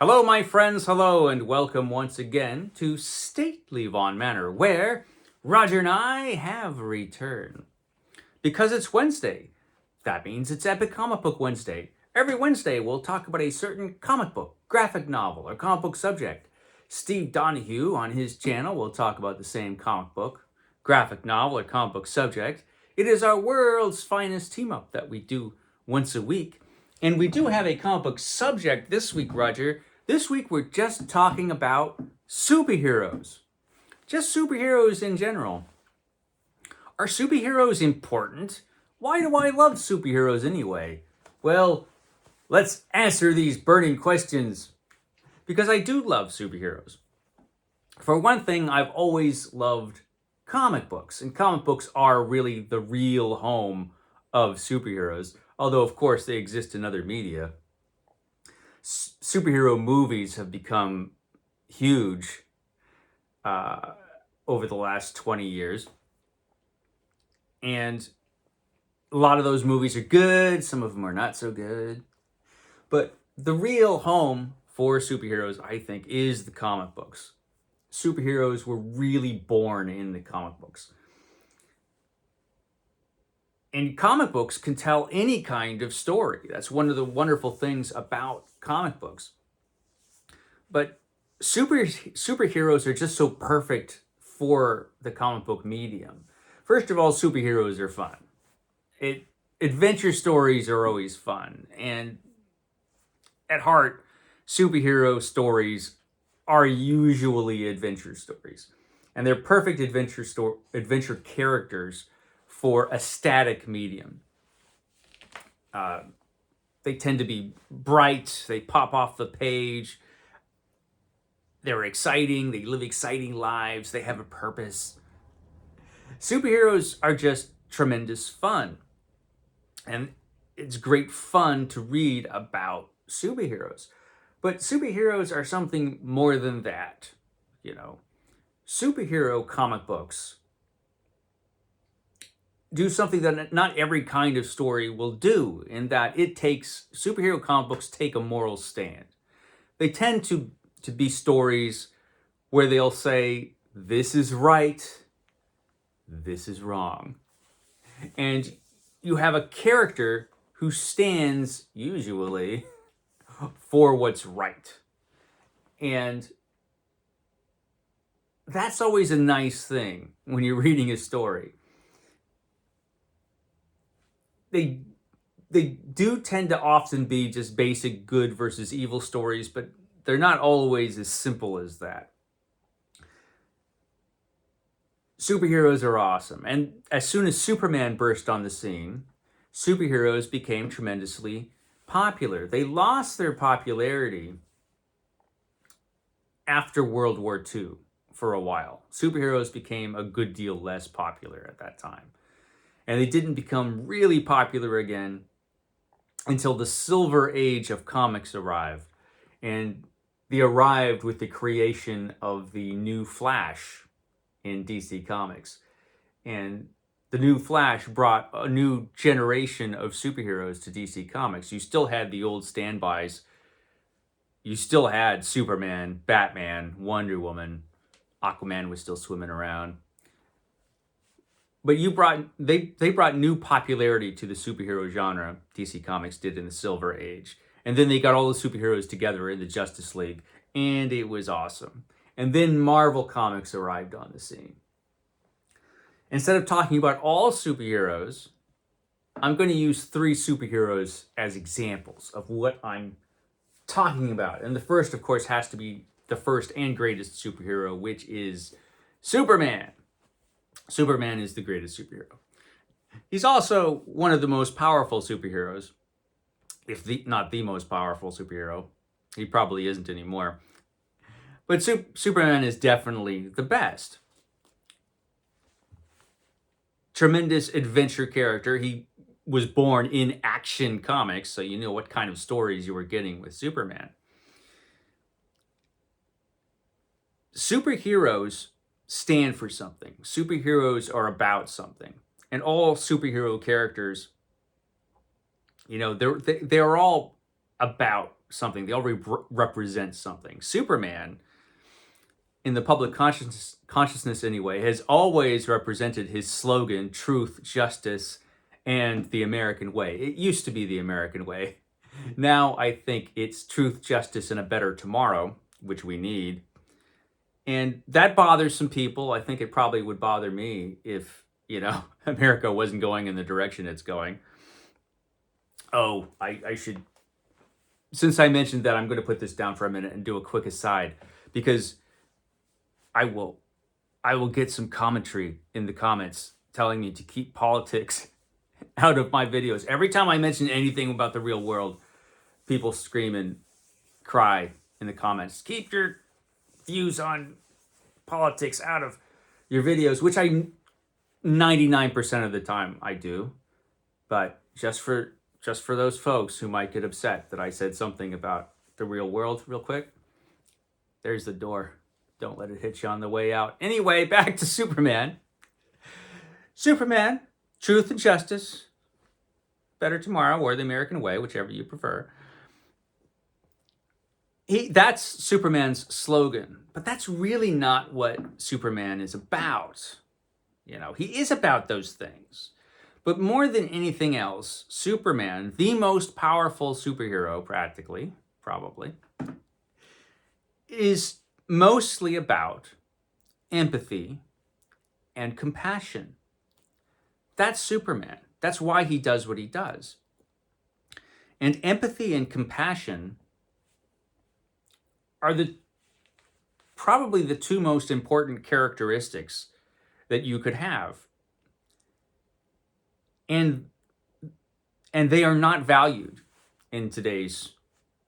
Hello, my friends, hello, and welcome once again to Stately Vaughan Manor, where Roger and I have returned. Because it's Wednesday, that means it's Epic Comic Book Wednesday. Every Wednesday, we'll talk about a certain comic book, graphic novel, or comic book subject. Steve Donoghue on his channel will talk about the same comic book, graphic novel, or comic book subject. It is our world's finest team up that we do once a week. And we do have a comic book subject this week, Roger. This week, we're just talking about superheroes. Just superheroes in general. Are superheroes important? Why do I love superheroes anyway? Well, let's answer these burning questions. Because I do love superheroes. For one thing, I've always loved comic books. And comic books are really the real home of superheroes. Although, of course, they exist in other media. Superhero movies have become huge over the last 20 years. And a lot of those movies are good, some of them are not so good. But the real home for superheroes, I think, is the comic books. Superheroes were really born in the comic books. And comic books can tell any kind of story. That's one of the wonderful things about comic books. But superheroes are just so perfect for the comic book medium. First of all, superheroes are fun. Adventure stories are always fun. And at heart, superhero stories are usually adventure stories. And they're perfect adventure characters for a static medium. They tend to be bright, they pop off the page, they're exciting, they live exciting lives, they have a purpose. Superheroes are just tremendous fun. And it's great fun to read about superheroes. But superheroes are something more than that, you know. Superhero comic books do something that not every kind of story will do, in that superhero comic books take a moral stand. They tend to be stories where they'll say, this is right, this is wrong. And you have a character who stands, usually, for what's right. And that's always a nice thing when you're reading a story. They do tend to often be just basic good versus evil stories, but they're not always as simple as that. Superheroes are awesome. And as soon as Superman burst on the scene, superheroes became tremendously popular. They lost their popularity after World War II for a while. Superheroes became a good deal less popular at that time. And they didn't become really popular again until the Silver Age of comics arrived. And they arrived with the creation of the new Flash in DC Comics. And the new Flash brought a new generation of superheroes to DC Comics. You still had the old standbys. You still had Superman, Batman, Wonder Woman. Aquaman was still swimming around. But they brought new popularity to the superhero genre. DC Comics did in the Silver Age. And then they got all the superheroes together in the Justice League. And it was awesome. And then Marvel Comics arrived on the scene. Instead of talking about all superheroes, I'm going to use 3 superheroes as examples of what I'm talking about. And the first, of course, has to be the first and greatest superhero, which is Superman. Superman is the greatest superhero. He's also one of the most powerful superheroes, if not the most powerful superhero. He probably isn't anymore. But Superman is definitely the best. Tremendous adventure character. He was born in Action Comics, so you know what kind of stories you were getting with Superman. Superheroes stand for something. Superheroes are about something. And all superhero characters, you know, they're all about something. They all represent something. Superman, in the public consciousness anyway, has always represented his slogan, truth, justice, and the American way. It used to be the American way. Now I think it's truth, justice, and a better tomorrow, which we need. And that bothers some people. I think it probably would bother me if, America wasn't going in the direction it's going. Oh, I should, since I mentioned that, I'm going to put this down for a minute and do a quick aside, because I will get some commentary in the comments telling me to keep politics out of my videos. Every time I mention anything about the real world, people scream and cry in the comments, keep your views on politics out of your videos, which I 99% of the time I do. But just for those folks who might get upset that I said something about the real world real quick, there's the door. Don't let it hit you on the way out. Anyway, back to Superman. Superman, truth and justice, better tomorrow, or the American way, whichever you prefer. That's Superman's slogan, but that's really not what Superman is about. He is about those things. But more than anything else, Superman, the most powerful superhero practically, probably, is mostly about empathy and compassion. That's Superman. That's why he does what he does. And empathy and compassion are probably the two most important characteristics that you could have. And they are not valued in today's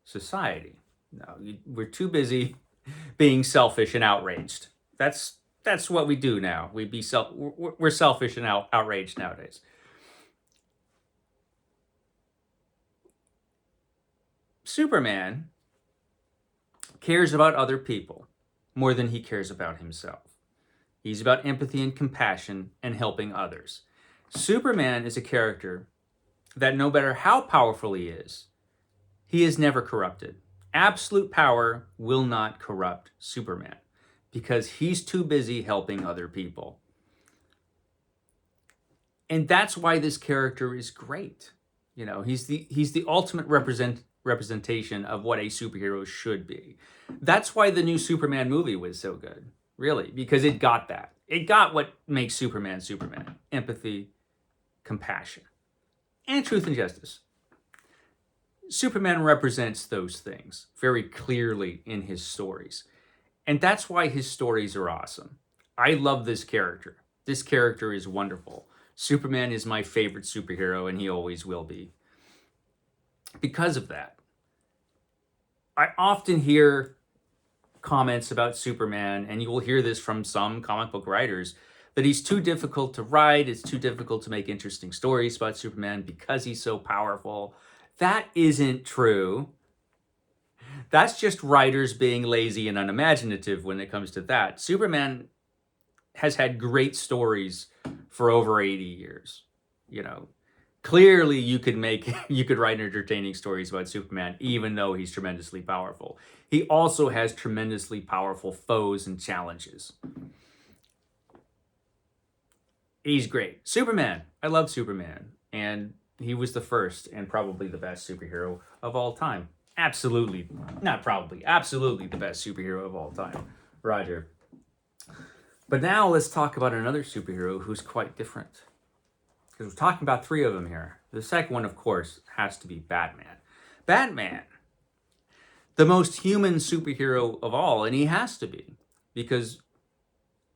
society. No, we're too busy being selfish and outraged. That's what we do now. We're selfish and outraged nowadays. Superman cares about other people more than he cares about himself. He's about empathy and compassion and helping others. Superman is a character that no matter how powerful he is never corrupted. Absolute power will not corrupt Superman because he's too busy helping other people. And that's why this character is great. He's the ultimate representation of what a superhero should be. That's why the new Superman movie was so good, really, because it got that. It got what makes Superman Superman: empathy, compassion, and truth and justice. Superman represents those things very clearly in his stories. And that's why his stories are awesome. I love this character. This character is wonderful. Superman is my favorite superhero, and he always will be. Because of that, I often hear comments about Superman, and you will hear this from some comic book writers, that he's too difficult to write, it's too difficult to make interesting stories about Superman because he's so powerful. That isn't true. That's just writers being lazy and unimaginative when it comes to that. Superman has had great stories for over 80 years. Clearly you could write entertaining stories about Superman, even though he's tremendously powerful. He also has tremendously powerful foes and challenges. He's great. Superman. I love Superman. And he was the first and probably the best superhero of all time. Absolutely. Not probably. Absolutely the best superhero of all time. Roger. But now let's talk about another superhero who's quite different. Because we're talking about three of them here. The second one, of course, has to be Batman. Batman. The most human superhero of all, and he has to be. Because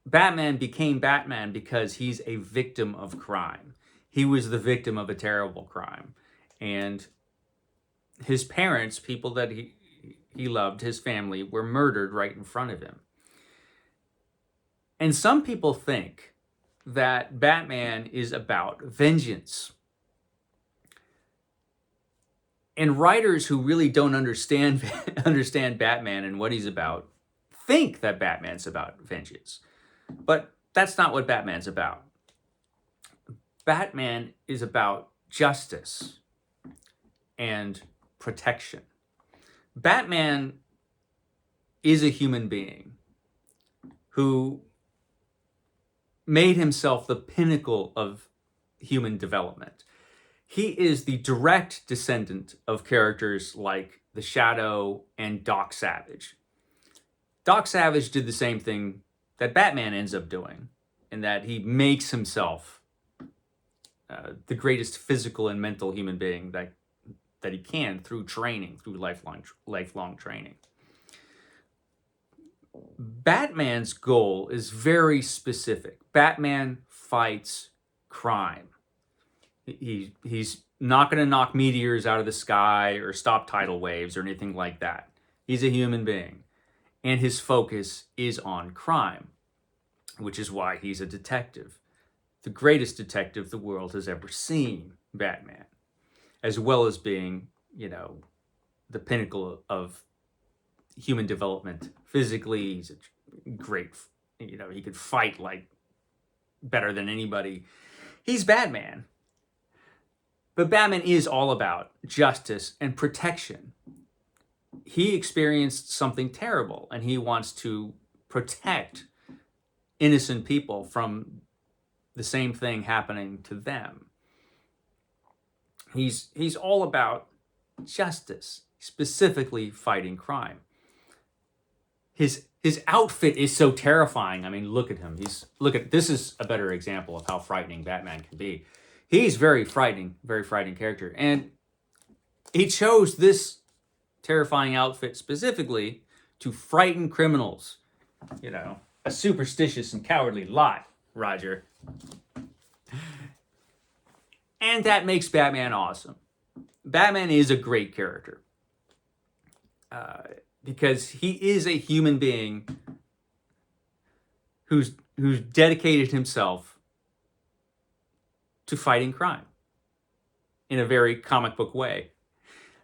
Batman became Batman because he's a victim of crime. He was the victim of a terrible crime. And his parents, people that he loved, his family, were murdered right in front of him. And some people think that Batman is about vengeance. And writers who really don't understand Batman and what he's about think that Batman's about vengeance. But that's not what Batman's about. Batman is about justice and protection. Batman is a human being who made himself the pinnacle of human development. He is the direct descendant of characters like the Shadow and Doc Savage. Doc Savage did the same thing that Batman ends up doing, in that he makes himself the greatest physical and mental human being that he can through training, through lifelong training. Batman's goal is very specific. Batman fights crime. He's not going to knock meteors out of the sky or stop tidal waves or anything like that. He's a human being. And his focus is on crime, which is why he's a detective. The greatest detective the world has ever seen, Batman. As well as being, the pinnacle of human development. Physically, he's a great, he could fight like better than anybody. He's Batman. But Batman is all about justice and protection. He experienced something terrible, and he wants to protect innocent people from the same thing happening to them. He's all about justice, specifically fighting crime. His outfit is so terrifying. I mean, look at him. This is a better example of how frightening Batman can be. He's very frightening character. And he chose this terrifying outfit specifically to frighten criminals. A superstitious and cowardly lot, Roger. And that makes Batman awesome. Batman is a great character. Because he is a human being who's dedicated himself to fighting crime in a very comic book way.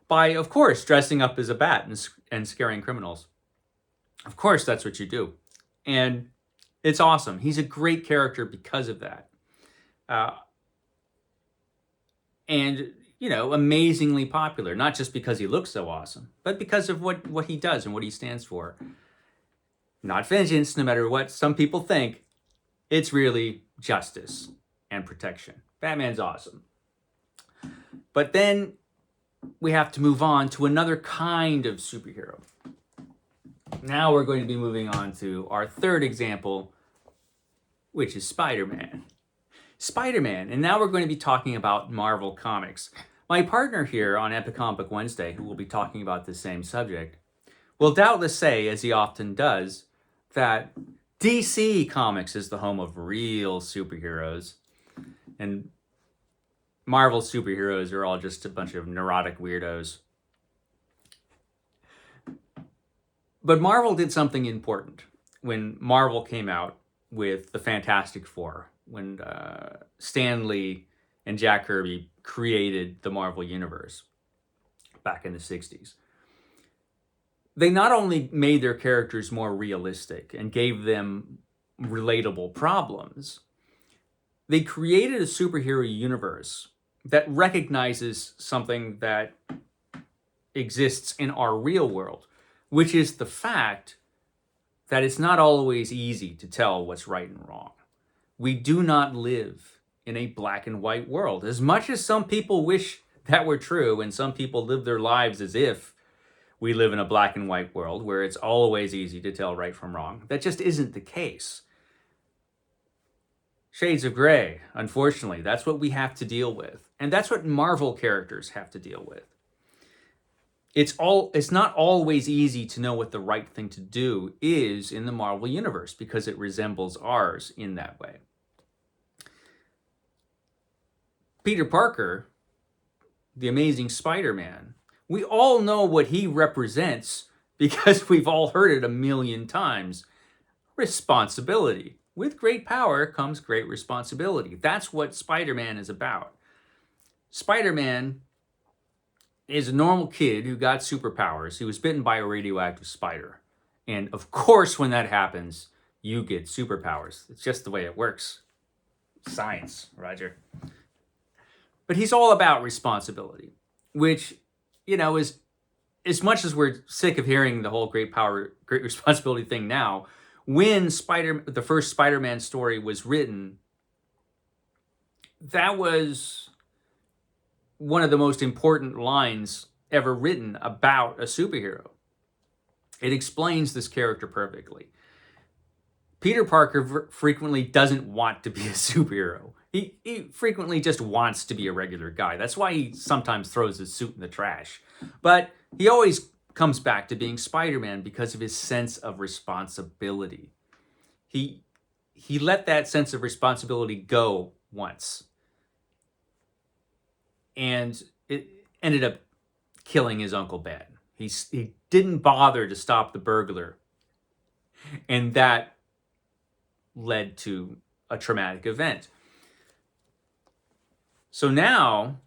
By, of course, dressing up as a bat and scaring criminals. Of course, that's what you do. And it's awesome. He's a great character because of that. And, amazingly popular. Not just because he looks so awesome, but because of what he does and what he stands for. Not vengeance, no matter what some people think. It's really justice and protection. Batman's awesome. But then we have to move on to another kind of superhero. Now we're going to be moving on to our third example, which is Spider-Man. Spider-Man, and now we're going to be talking about Marvel Comics. My partner here on Epic Comic Book Wednesday, who will be talking about the same subject, will doubtless say, as he often does, that DC Comics is the home of real superheroes, and Marvel superheroes are all just a bunch of neurotic weirdos. But Marvel did something important when Marvel came out with the Fantastic Four, when Stan Lee and Jack Kirby created the Marvel Universe back in the 60s. They not only made their characters more realistic and gave them relatable problems, they created a superhero universe that recognizes something that exists in our real world, which is the fact that it's not always easy to tell what's right and wrong. We do not live in a black and white world. As much as some people wish that were true, and some people live their lives as if we live in a black and white world where it's always easy to tell right from wrong, that just isn't the case. Shades of gray, unfortunately, that's what we have to deal with. And that's what Marvel characters have to deal with. It's not always easy to know what the right thing to do is in the Marvel Universe because it resembles ours in that way. Peter Parker, the Amazing Spider-Man, we all know what he represents because we've all heard it a million times. Responsibility. With great power comes great responsibility. That's what Spider-Man is about. Spider-Man is a normal kid who got superpowers. He was bitten by a radioactive spider. And of course, when that happens, you get superpowers. It's just the way it works. Science, Roger. But he's all about responsibility, which you know, as much as we're sick of hearing the whole great power, great responsibility thing now, when the first Spider-Man story was written, that was one of the most important lines ever written about a superhero. It explains this character perfectly. Peter Parker frequently doesn't want to be a superhero. He frequently just wants to be a regular guy. That's why he sometimes throws his suit in the trash. But he always comes back to being Spider-Man because of his sense of responsibility. He let that sense of responsibility go once. And it ended up killing his Uncle Ben. He didn't bother to stop the burglar. And that led to a traumatic event. So now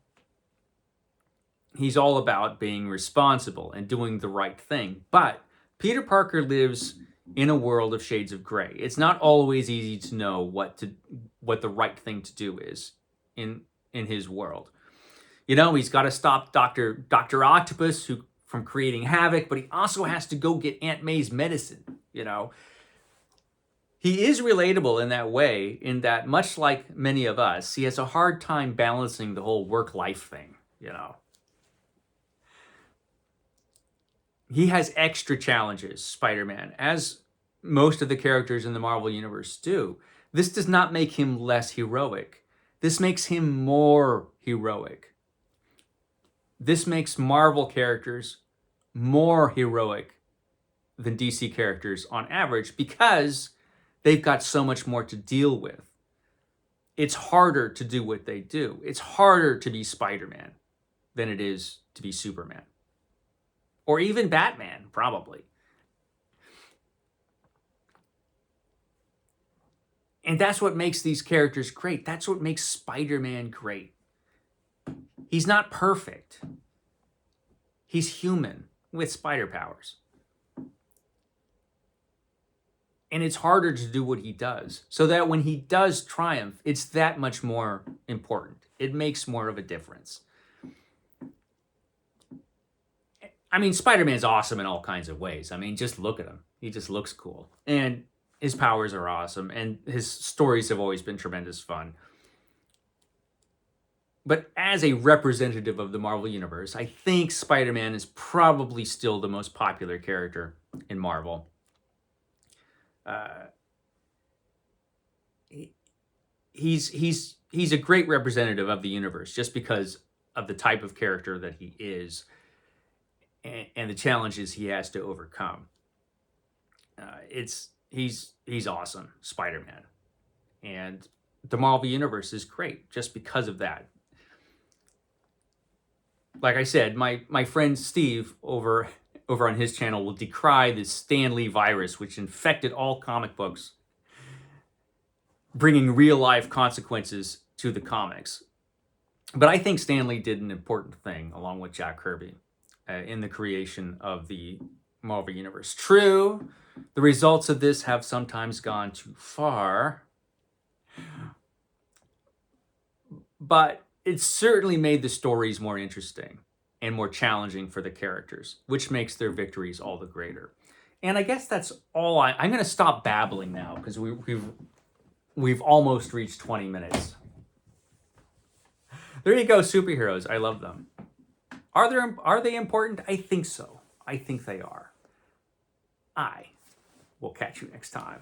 he's all about being responsible and doing the right thing. But Peter Parker lives in a world of shades of gray. It's not always easy to know what the right thing to do is in his world. You know, he's got to stop Dr. Octopus from creating havoc, but he also has to go get Aunt May's medicine, you know. He is relatable in that way, in that much like many of us, he has a hard time balancing the whole work-life thing, you know. He has extra challenges, Spider-Man, as most of the characters in the Marvel Universe do. This does not make him less heroic. This makes him more heroic. This makes Marvel characters more heroic than DC characters on average because they've got so much more to deal with. It's harder to do what they do. It's harder to be Spider-Man than it is to be Superman. Or even Batman, probably. And that's what makes these characters great. That's what makes Spider-Man great. He's not perfect. He's human with spider powers. And it's harder to do what he does. So that when he does triumph, it's that much more important. It makes more of a difference. I mean, Spider-Man's awesome in all kinds of ways. I mean, just look at him. He just looks cool. And his powers are awesome. And his stories have always been tremendous fun. But as a representative of the Marvel Universe, I think Spider-Man is probably still the most popular character in Marvel. He's a great representative of the universe just because of the type of character that he is and the challenges he has to overcome. He's awesome, Spider-Man, and the Marvel Universe is great just because of that. Like I said, my friend Steve over on his channel will decry the Stan Lee virus, which infected all comic books, bringing real-life consequences to the comics. But I think Stan Lee did an important thing, along with Jack Kirby, in the creation of the Marvel Universe. True, the results of this have sometimes gone too far, but it certainly made the stories more interesting and more challenging for the characters, which makes their victories all the greater. And I guess that's all I'm going to stop babbling now because we've almost reached 20 minutes. There you go, superheroes. I love them. Are they important? I think so. I think they are. I will catch you next time.